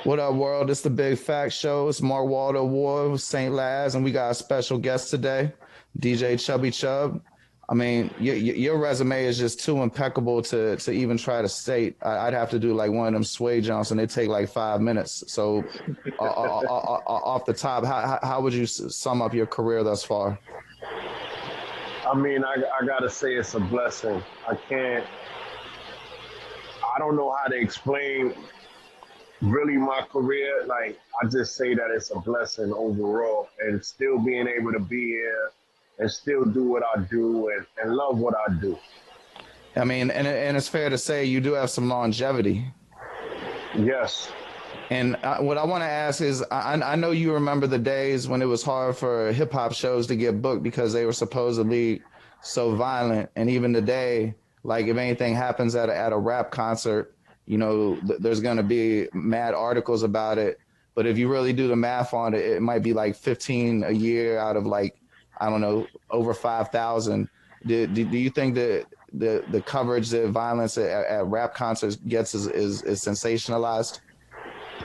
What up, world? It's the Big Fact Show. It's Mark Waldo Ward with St. Laz, and we got a special guest today, DJ Chubby Chub. I mean, your resume is just too impeccable to even try to state. I'd have to do like one of them sway jumps, and they take like 5 minutes. So, off the top, how would you sum up your career thus far? I mean, I gotta say it's a blessing. I don't know how to explain really my career. Like, I just say that it's a blessing overall, and still being able to be here and still do what I do and love what I do. I mean, and it's fair to say you do have some longevity. Yes. And what I want to ask is, I know you remember the days when it was hard for hip hop shows to get booked because they were supposedly so violent. And even today, like if anything happens at a rap concert, you know, there's going to be mad articles about it. But if you really do the math on it, it might be like 15 a year out of like, I don't know, over 5,000. Do you think that the coverage that violence at rap concerts gets is sensationalized?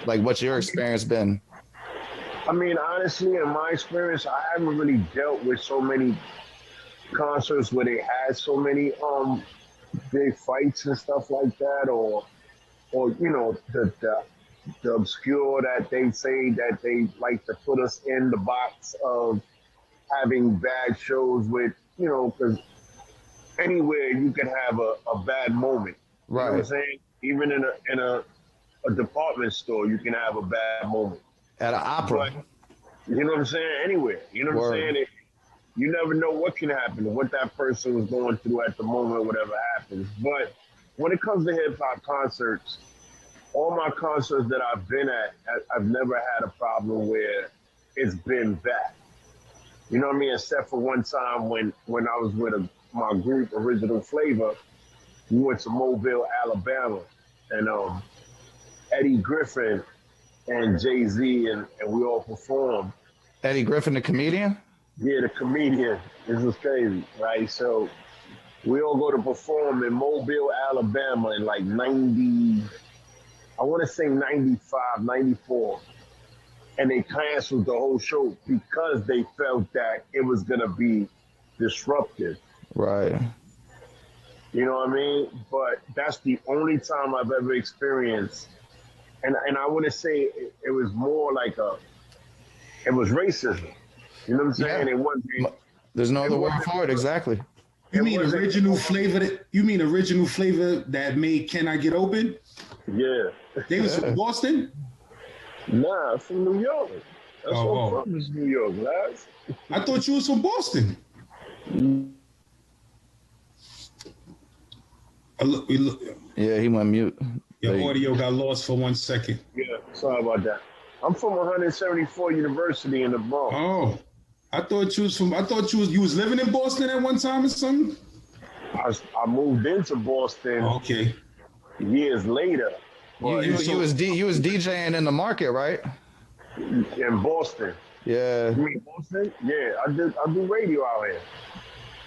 Like, what's your experience been? I mean, honestly, in my experience, I haven't really dealt with so many concerts where they had so many big fights and stuff like that, or you know, the obscure that they say that they like to put us in the box of having bad shows with, you know, because anywhere you can have a bad moment. Right. You know what I'm saying? Even in a department store, you can have a bad moment. At an opera. But, you know what I'm saying? Anywhere. You know what I'm saying? You never know what can happen, what that person was going through at the moment, whatever happens. But when it comes to hip-hop concerts, all my concerts that I've been at, I've never had a problem where it's been bad. You know what I mean? Except for one time when I was with my group, Original Flavor, we went to Mobile, Alabama, and Eddie Griffin and Jay-Z, and we all performed. Eddie Griffin, the comedian? Yeah, the comedian. This is crazy, right? So we all go to perform in Mobile, Alabama in like 90, I want to say 95, 94. And they canceled the whole show because they felt that it was going to be disruptive. Right. You know what I mean? But that's the only time I've ever experienced. And I wouldn't say it was more like it was racism. You know what I'm saying? Yeah. It wasn't. There's no other word for it, exactly. You mean original flavor? You mean original flavor that made Can I Get Open? Yeah. They was from Boston? Nah, from New York. That's what I'm from, is New York, lads. I thought you was from Boston. Yeah, he went mute. Your audio got lost for 1 second. Yeah, sorry about that. I'm from 174 University in the Bronx. Oh, I thought you was living in Boston at one time or something. I moved into Boston. Okay. Years later. You was DJing in the market, right? In Boston. Yeah. You mean Boston? Yeah, I do radio out here.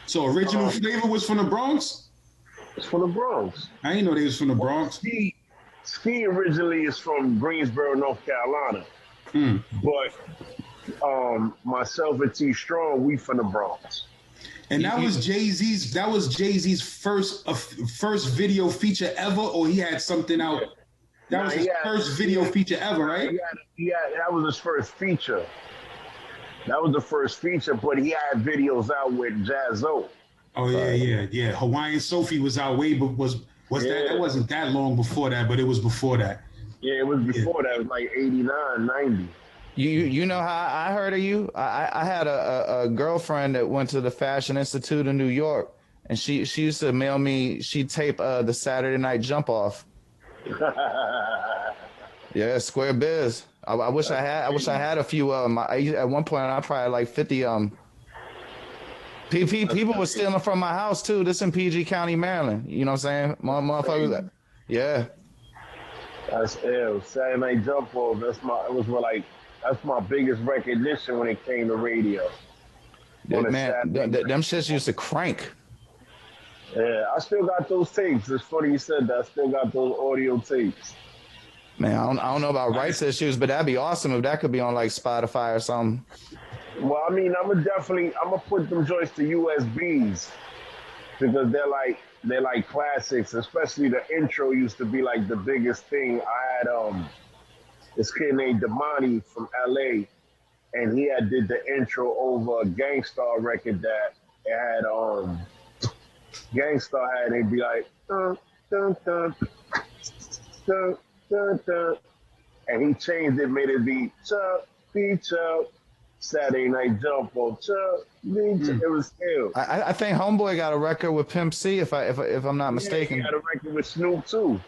So Original Flavor was from the Bronx? It's from the Bronx. I didn't know they was from the Bronx. Ski originally is from Greensboro, North Carolina. But myself and T Strong, we from the Bronx. And that was Jay-Z's. That was Jay-Z's first video feature ever, or he had something out. That was his first video feature ever, right? That was his first feature. That was the first feature, but he had videos out with Jazzo. Oh yeah. Hawaiian Sophie was out way, but was that wasn't that long before that, but it was before that. Yeah, it was before that. It was like 89, 90. You know how I heard of you? I had a girlfriend that went to the Fashion Institute in New York, and she used to mail me. She'd tape the Saturday Night Jump Off. Yeah, Square Biz. I wish I had a few. At one point, I probably had like 50. People were stealing from my house too. This in PG County, Maryland. You know what I'm saying? Motherfuckers. Yeah. That's ill. Saturday Night Jump Off. That's my biggest recognition when it came to radio. Man, them shits used to crank. Yeah, I still got those tapes. It's funny you said that. I still got those audio tapes. Man, I don't know about rights issues, but that'd be awesome if that could be on like Spotify or something. Well, I mean, I'm gonna put them joints to USBs because they're like classics. Especially the intro used to be like the biggest thing. I had this kid named Damani from LA, and he had did the intro over a Gangstar record that it had Gangstar had. They'd be like dun dun dun dun dun dun, and he changed it, made it be Chubby Chub. Saturday Night Jump on Chubby Chub. It was ill. I think Homeboy got a record with Pimp C, if I'm not mistaken. He got a record with Snoop too.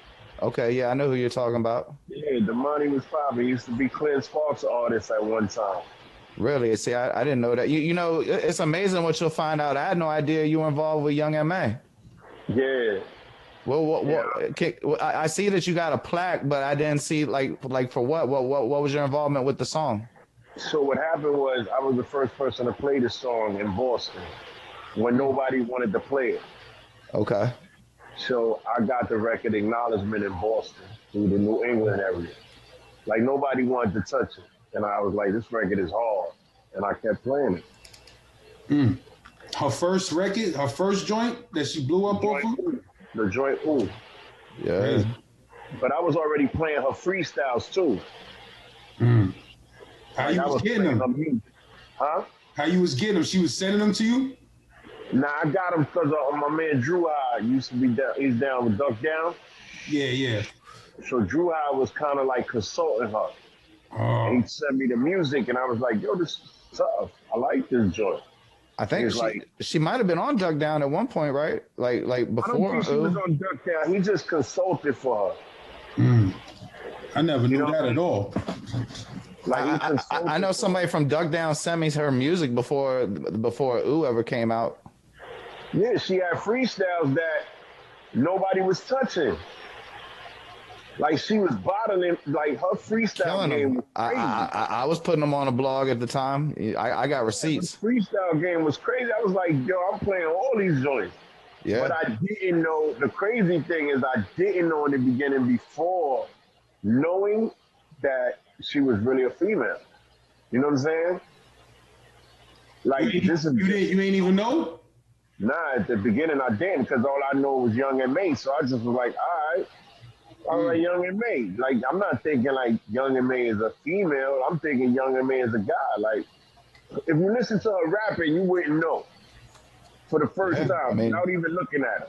Okay, yeah, I know who you're talking about. Yeah, the money was popping. He used to be Clint Sparks' artist at one time. Really? See, I didn't know that. You know, it's amazing what you'll find out. I had no idea you were involved with Young M.A. Yeah. Well, I see that you got a plaque, but I didn't see like for what? What was your involvement with the song? So what happened was I was the first person to play the song in Boston when nobody wanted to play it. Okay. So I got the record acknowledgement in Boston through the New England area. Like nobody wanted to touch it. And I was like, this record is hard. And I kept playing it. Her first record, her first joint that she blew up off of? The joint OOOUUU. Yeah. But I was already playing her freestyles too. How you was getting them? Huh? How you was getting them? She was sending them to you? Nah, I got them because my man Drew High used to be down. He's down with Duck Down. Yeah. So Drew High was kind of like consulting her. And he sent me the music, and I was like, yo, this is tough. I like this joint. I think she might have been on Duck Down at one point, right? Like before. I don't think she was on Duck Down. He just consulted for her. I never knew that at all. Like I know somebody from Duck Down sent me her music before OOOUUU ever came out. Yeah, she had freestyles that nobody was touching. Like she was bottling, like her freestyle game was crazy. I was putting them on a blog at the time. I got receipts. The freestyle game was crazy. I was like, yo, I'm playing all these joints. Yeah. But I didn't know, the crazy thing is I didn't know in the beginning before knowing that she was really a female. You know what I'm saying? Like you ain't even know? Nah, at the beginning I didn't because all I know was Young M.A. So I just was like, all right. I'm like Young M.A. Like I'm not thinking like Young M.A. is a female. I'm thinking Young M.A. is a guy. Like if you listen to her rapping, you wouldn't know for the first time without even looking at her.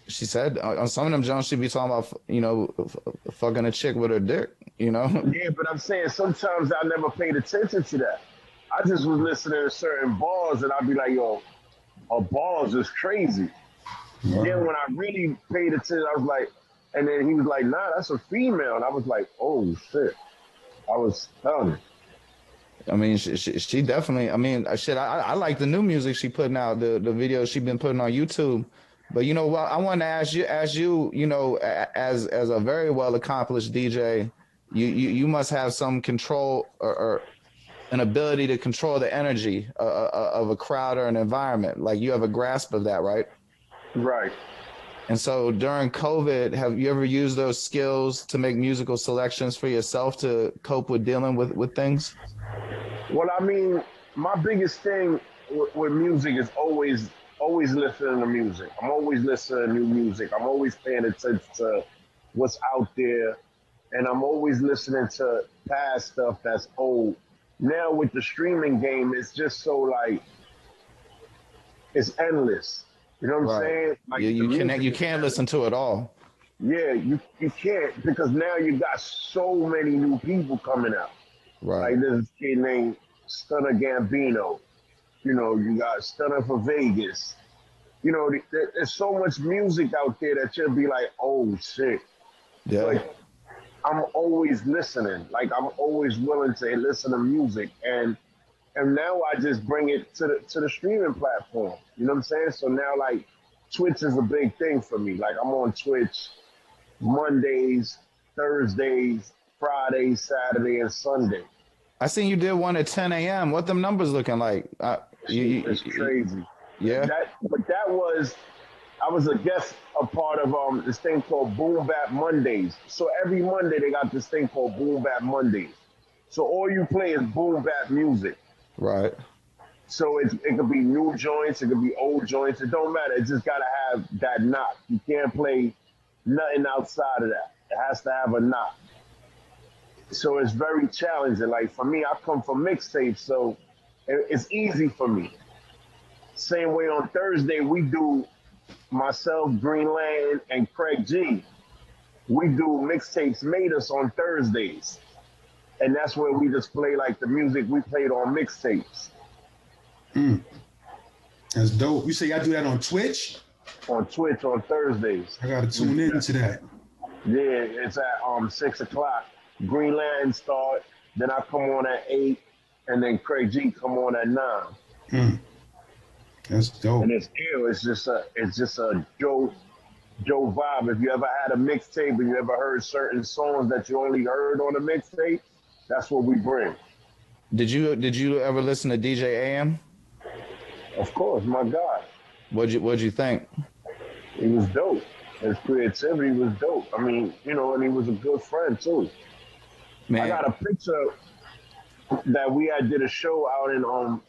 She said on some of them Jones she'd be talking about, you know, fucking a chick with her dick, you know? Yeah, but I'm saying sometimes I never paid attention to that. I just was listening to certain bars and I'd be like, yo, her bars is crazy. Yeah. Then when I really paid attention, I was like, and then he was like, nah, that's a female. And I was like, oh shit. I was stunned. I mean, she definitely, I mean, shit, I like the new music she putting out, the videos she been putting on YouTube. But you know what? I want to ask you, you know, as a very well accomplished DJ, you must have some control or an ability to control the energy of a crowd or an environment. Like you have a grasp of that, right? Right. And so during COVID, have you ever used those skills to make musical selections for yourself to cope with dealing with things? Well, I mean, my biggest thing with music is always listening to music. I'm always listening to new music. I'm always paying attention to what's out there. And I'm always listening to past stuff that's old. Now with the streaming game, it's just so like, it's endless. You know what I'm saying? Like you can't listen to it all. Yeah, you can't because now you got so many new people coming out. Right. Like this kid named Stunner Gambino. You know, you got Stunner for Vegas. You know, there's so much music out there that you'll be like, oh shit. Yeah. Like, I'm always listening. Like I'm always willing to listen to music, and now I just bring it to the streaming platform. You know what I'm saying? So now like Twitch is a big thing for me. Like I'm on Twitch Mondays, Thursdays, Fridays, Saturday, and Sunday. I seen you did one at 10 a.m. What them numbers looking like? It's crazy. Yeah. I was a guest a part of this thing called Boom Bap Mondays. So every Monday they got this thing called Boom Bap Mondays. So all you play is boom bap music. Right. So it could be new joints, it could be old joints. It don't matter. It just gotta have that knock. You can't play nothing outside of that. It has to have a knock. So it's very challenging. Like for me, I come from mixtapes, so it's easy for me. Same way on Thursday, we do myself, Greenland, and Craig G. We do mixtapes made us on Thursdays. And that's where we just play like the music we played on mixtapes. That's dope. You say y'all do that on Twitch? On Twitch on Thursdays. I gotta tune into that. Yeah, it's at 6 o'clock. Greenland start, then I come on at 8, and then Craig G come on at 9. That's dope. And it's ill. It's just a Joe vibe. If you ever had a mixtape and you ever heard certain songs that you only heard on a mixtape, that's what we bring. Did you ever listen to DJ AM? Of course, my God. What'd you think? He was dope. His creativity was dope. I mean, and he was a good friend too. Man. I got a picture that we did a show out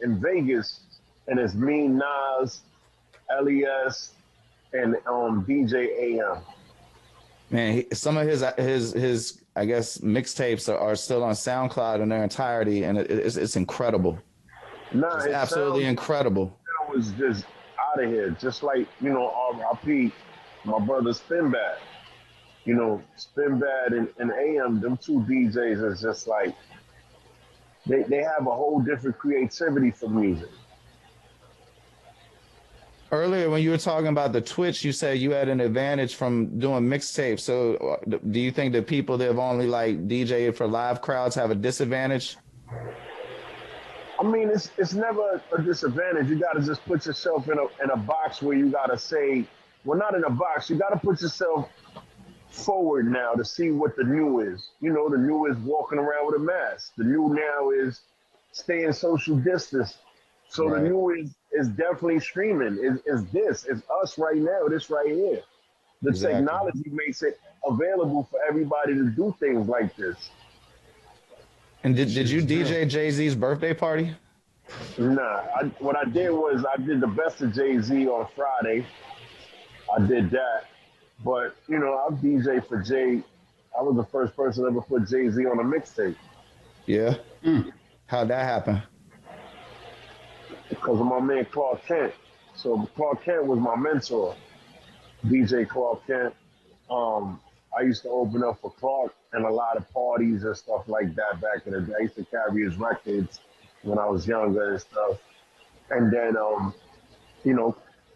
in Vegas, and it's me, Nas, LES, and DJ AM. Man, some of his I guess mixtapes are still on SoundCloud in their entirety, and it's incredible. Nah, it's absolutely incredible. It was just out of here, just like R.I.P. my brother Spinbad. Spinbad and AM, them two DJs is just like they have a whole different creativity for music. Earlier, when you were talking about the Twitch, you said you had an advantage from doing mixtapes. So do you think that people that have only like DJed for live crowds have a disadvantage? I mean, it's never a disadvantage. You got to just put yourself in a box where you got to say, well, not in a box. You got to put yourself forward now to see what the new is. The new is walking around with a mask. The new now is staying social distance. So right. The new is definitely streaming. It's us right now, this right here. The technology makes it available for everybody to do things like this. And did you DJ Jay-Z's birthday party? Nah, what I did was I did the best of Jay-Z on Friday. I did that. But, I DJ for Jay. I was the first person to ever put Jay-Z on a mixtape. Yeah? How'd that happen? Because of my man Clark Kent. So Clark Kent was my mentor, DJ Clark Kent. I used to open up for Clark and a lot of parties and stuff like that back in the day. I used to carry his records when I was younger and stuff. And then,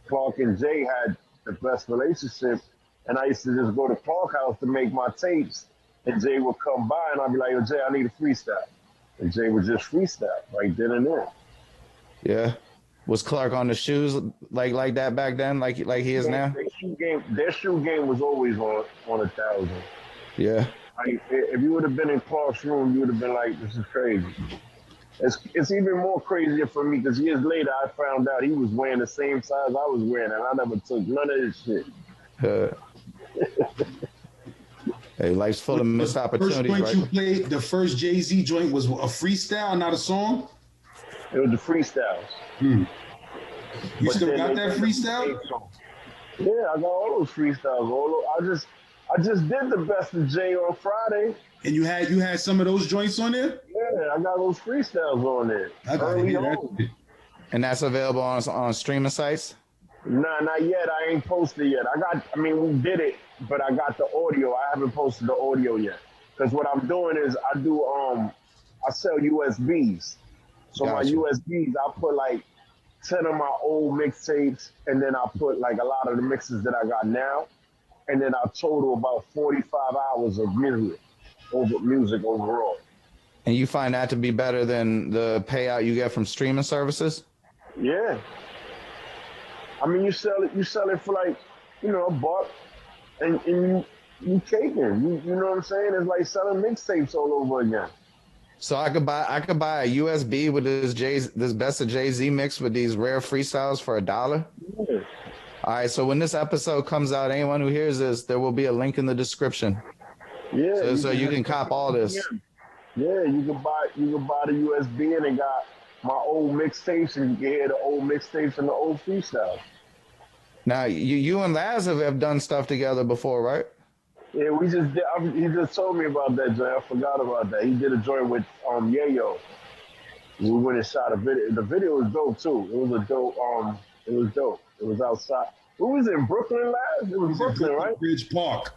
Clark and Jay had the best relationship. And I used to just go to Clark's house to make my tapes. And Jay would come by and I'd be like, yo, Jay, I need a freestyle. And Jay would just freestyle right then and there. Yeah. Was Clark on the shoes like that back then, like he is now? Their shoe game was always on 1,000. Yeah. If you would have been in Clark's room, you would have been like, this is crazy. It's even more crazier for me because years later I found out he was wearing the same size I was wearing, and I never took none of this shit. Hey, life's full of missed opportunities. First joint you played, the first Jay-Z joint was a freestyle, not a song? It was the freestyles. You still got that freestyle? Yeah, I got all those freestyles. I just did the best of Jay on Friday. And you had some of those joints on there? Yeah, I got those freestyles on there. Early on. And that's available on streaming sites? Nah, not yet. I ain't posted yet. We did it, but I got the audio. I haven't posted the audio yet. Because what I'm doing is I sell USBs. So gotcha. My USBs, I put like 10 of my old mixtapes, and then I put like a lot of the mixes that I got now, and then I total about 45 hours of music overall. And you find that to be better than the payout you get from streaming services? Yeah. I mean, you sell it for like, $1, and you caking. You know what I'm saying? It's like selling mixtapes all over again. So I could buy a USB with this best of Jay-Z mix with these rare freestyles for $1. Yeah. All right, so when this episode comes out, anyone who hears this, there will be a link in the description. Yeah. So you can cop all this. Yeah, you can buy the USB, and it got my old mixtapes, and you can hear the old mixtapes and the old freestyle. Now, you and Laz have done stuff together before, right? Yeah, we just did. He just told me about that joint. I forgot about that. He did a joint with Yayo. We went and shot a video. The video was dope too. It was a dope. It was dope. It was outside. Who was in Brooklyn last? It was Brooklyn, right? Bridge Park.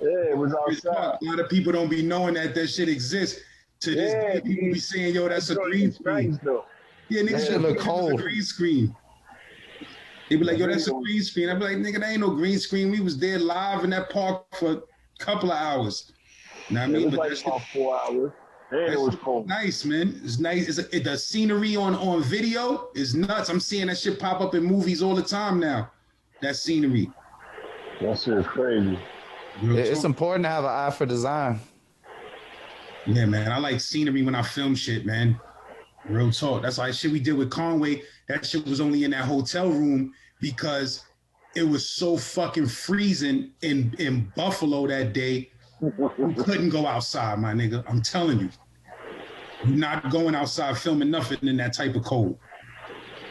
Yeah, it was outside. A lot of people don't be knowing that shit exists. To this day, people be saying, "Yo, that's a green screen." Nice, though. Yeah, niggas should look cold. Green screen. They be like, "Yo, that's a green screen." I be like, "Nigga, that ain't no green screen. We was there live in that park for a couple of hours." You know what I mean? It was like about 4 hours. And it was cold. Nice, man. It's nice. The scenery on video is nuts. I'm seeing that shit pop up in movies all the time now. That scenery. That shit is crazy. It's important to have an eye for design. Yeah, man. I like scenery when I film shit, man. Real talk. That's like shit we did with Conway. That shit was only in that hotel room because it was so fucking freezing in Buffalo that day. We couldn't go outside, my nigga. I'm telling you. You're not going outside filming nothing in that type of cold.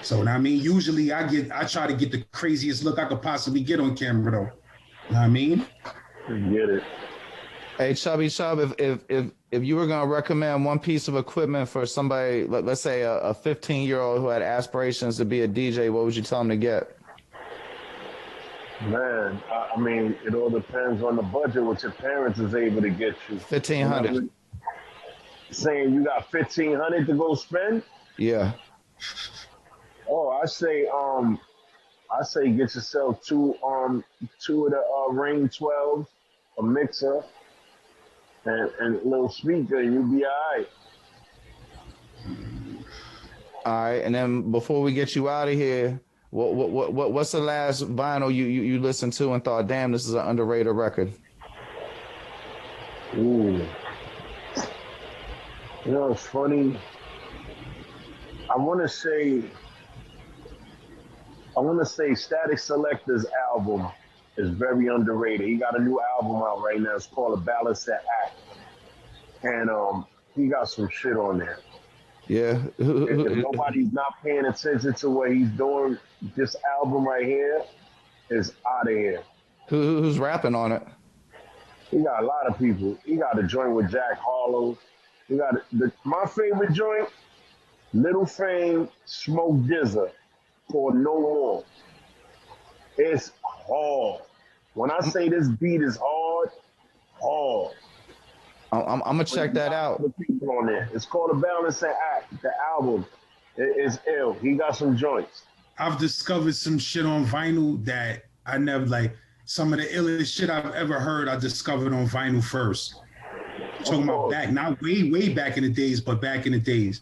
So, I mean, usually I try to get the craziest look I could possibly get on camera, though. You know what I mean? Get it. Hey, Chubby Chub, if you were gonna recommend one piece of equipment for somebody, let's say a 15-year-old who had aspirations to be a DJ, what would you tell them to get? Man, I mean, it all depends on the budget what your parents is able to get you. 1,500. Saying you got 1,500 to go spend? Yeah. Oh, I say get yourself two of the Ring 12, a mixer, and a little speaker, and you'll be all right. All right, and then before we get you out of here, what's the last vinyl you listened to and thought, damn, this is an underrated record? Ooh. You know, it's funny. I want to say Static Selector's album is very underrated. He got a new album out right now. It's called A Balance That Act. And he got some shit on there. Yeah. If nobody's not paying attention to what he's doing, this album right here is out of here. Who's rapping on it? He got a lot of people. He got a joint with Jack Harlow. He got my favorite joint, Little Fame, Smoke Dizza, called No More. It's hard. When I say this beat is hard, hard. I'm gonna check that out. People on there. It's called A Balance and Act. The album is ill. He got some joints. I've discovered some shit on vinyl that I never like. Some of the illest shit I've ever heard, I discovered on vinyl first. Talking about back, not way back in the days, but back in the days.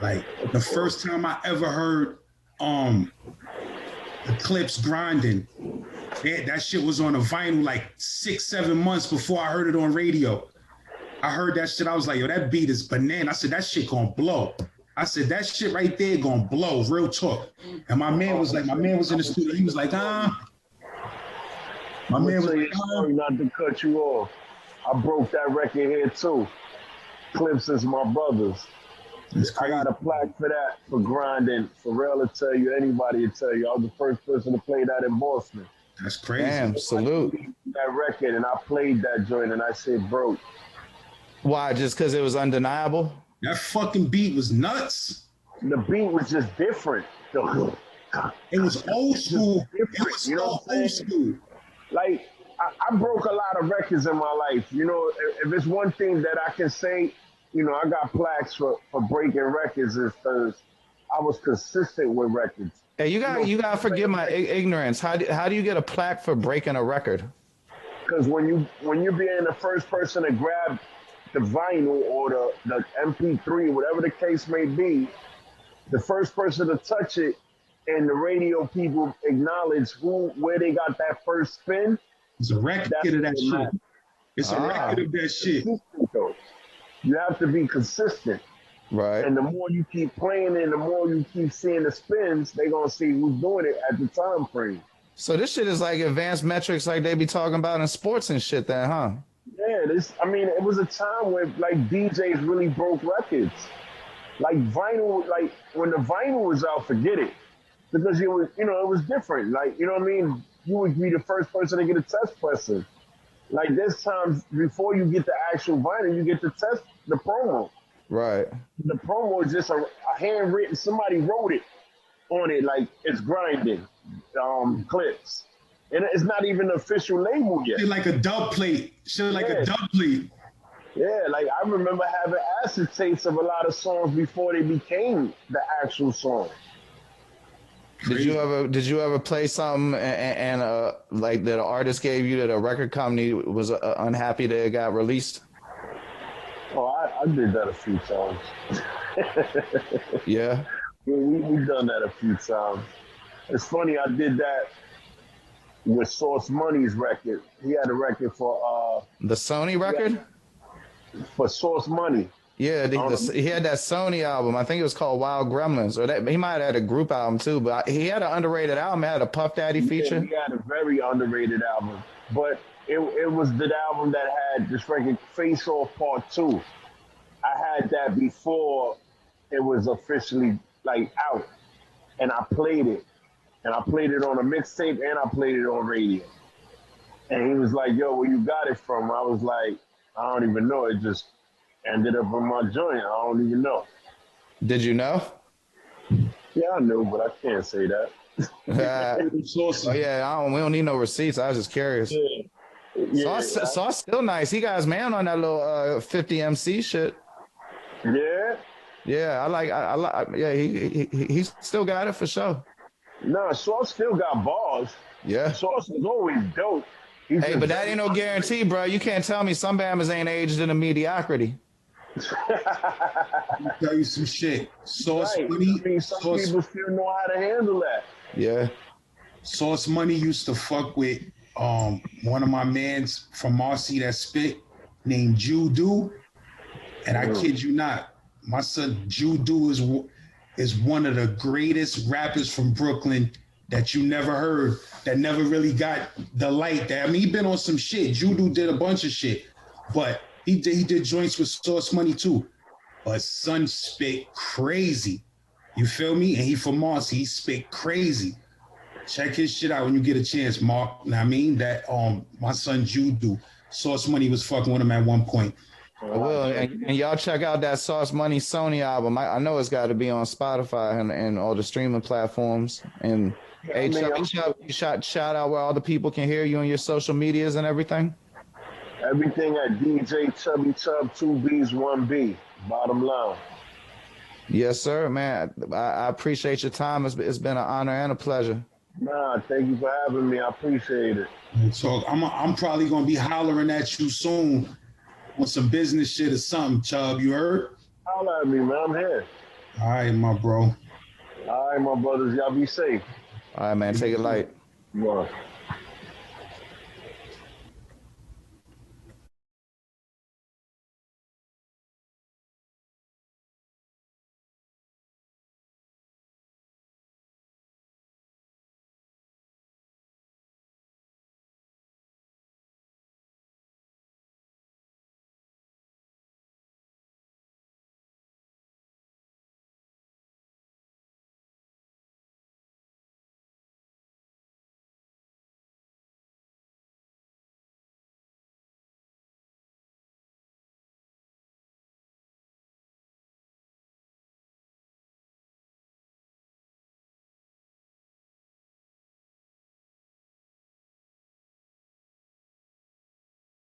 Like the first time I ever heard Eclipse Grinding, that shit was on a vinyl like 6-7 months before I heard it on radio. I heard that shit, I was like, yo, that beat is banana. I said, that shit gonna blow. I said, that shit right there gonna blow, real talk. And my man was in the studio, he was like, My man was like, not to cut you off. I broke that record here too. Clips is my brothers. I got a plaque for that, for grinding. Pharrell will tell you, anybody will tell you. I was the first person to play that in Boston. That's crazy. Damn, salute. That record, and I played that joint, and I said, broke. Why? Just because it was undeniable? That fucking beat was nuts. The beat was just different. It was old school. It was old school. Like, I broke a lot of records in my life. You know, if it's one thing that I can say, you know, I got plaques for breaking records is because I was consistent with records. Hey, you gotta forgive my ignorance. How do you get a plaque for breaking a record? Because when you being the first person to grab the vinyl or the MP3, whatever the case may be, the first person to touch it, and the radio people acknowledge where they got that first spin. It's a record of that shit. It's a record of that shit. You have to be consistent. Right. And the more you keep playing and the more you keep seeing the spins, they're going to see who's doing it at the time frame. So this shit is like advanced metrics like they be talking about in sports and shit then, huh? Yeah, I mean, it was a time where like DJs really broke records. Like vinyl, like when the vinyl was out, forget it. Because it was, it was different. Like, you know what I mean? You would be the first person to get a test pressing. Like this time, before you get the actual vinyl, you get to test the promo. Right. The promo is just a handwritten, somebody wrote it on it, like it's grinding, clips. And it's not even the official label yet. Shit like a dub plate. Shit like a dub plate. Yeah, like I remember having acetates of a lot of songs before they became the actual song. Did you ever play something and like that an artist gave you that a record company was unhappy that it got released? Oh, I did that a few times. Yeah. We've done that a few times. It's funny, I did that with Source Money's record. He had a record for the Sony record? For Source Money. Yeah, he had that Sony album. I think it was called Wild Gremlins, or that he might have had a group album too. But he had an underrated album. It had a Puff Daddy feature. He had a very underrated album, but it was the album that had this record Face Off Part 2. I had that before it was officially like out, and I played it, and I played it on a mixtape, and I played it on radio. And he was like, "Yo, where you got it from?" I was like, "I don't even know. It just ended up on my joint. I don't even know." Did you know? Yeah, I knew, but I can't say that. Oh yeah, we don't need no receipts. I was just curious. Yeah. Sauce still nice. He got his man on that little 50 MC shit. Yeah. Yeah, I like. Yeah, he still got it for sure. No, Sauce still got balls. Yeah. Sauce is always dope. Hey, but that ain't no guarantee, bro. You can't tell me some Bammers ain't aged in a mediocrity. Let me tell you some shit. Sauce Money. I mean, some people still know how to handle that. Yeah. Sauce Money used to fuck with one of my mans from Marcy that spit named Judu. And I kid you not, my son Judu is one of the greatest rappers from Brooklyn that you never heard, that never really got the light. That I mean, he been on some shit. Judu did a bunch of shit, but he did joints with Sauce Money too. But son spit crazy. You feel me? And he from Marcy. He spit crazy. Check his shit out when you get a chance, Mark. Know what I mean? That my son Judu, Sauce Money was fucking with him at one point. I will, and y'all check out that Sauce Money Sony album. I know it's got to be on Spotify and all the streaming platforms. And hey, Chubby Chub, you shout out where all the people can hear you on your social medias and everything. Everything at DJ Chubby Chub, 2B's 1B. Bottom line. Yes, sir, man. I appreciate your time. It's been an honor and a pleasure. Nah, thank you for having me. I appreciate it. So I'm probably gonna be hollering at you soon on some business shit or something, Chub. You heard? Holler at me, man. I'm here. All right, my bro. All right, my brothers. Y'all be safe. All right, man. Take it light. Bye.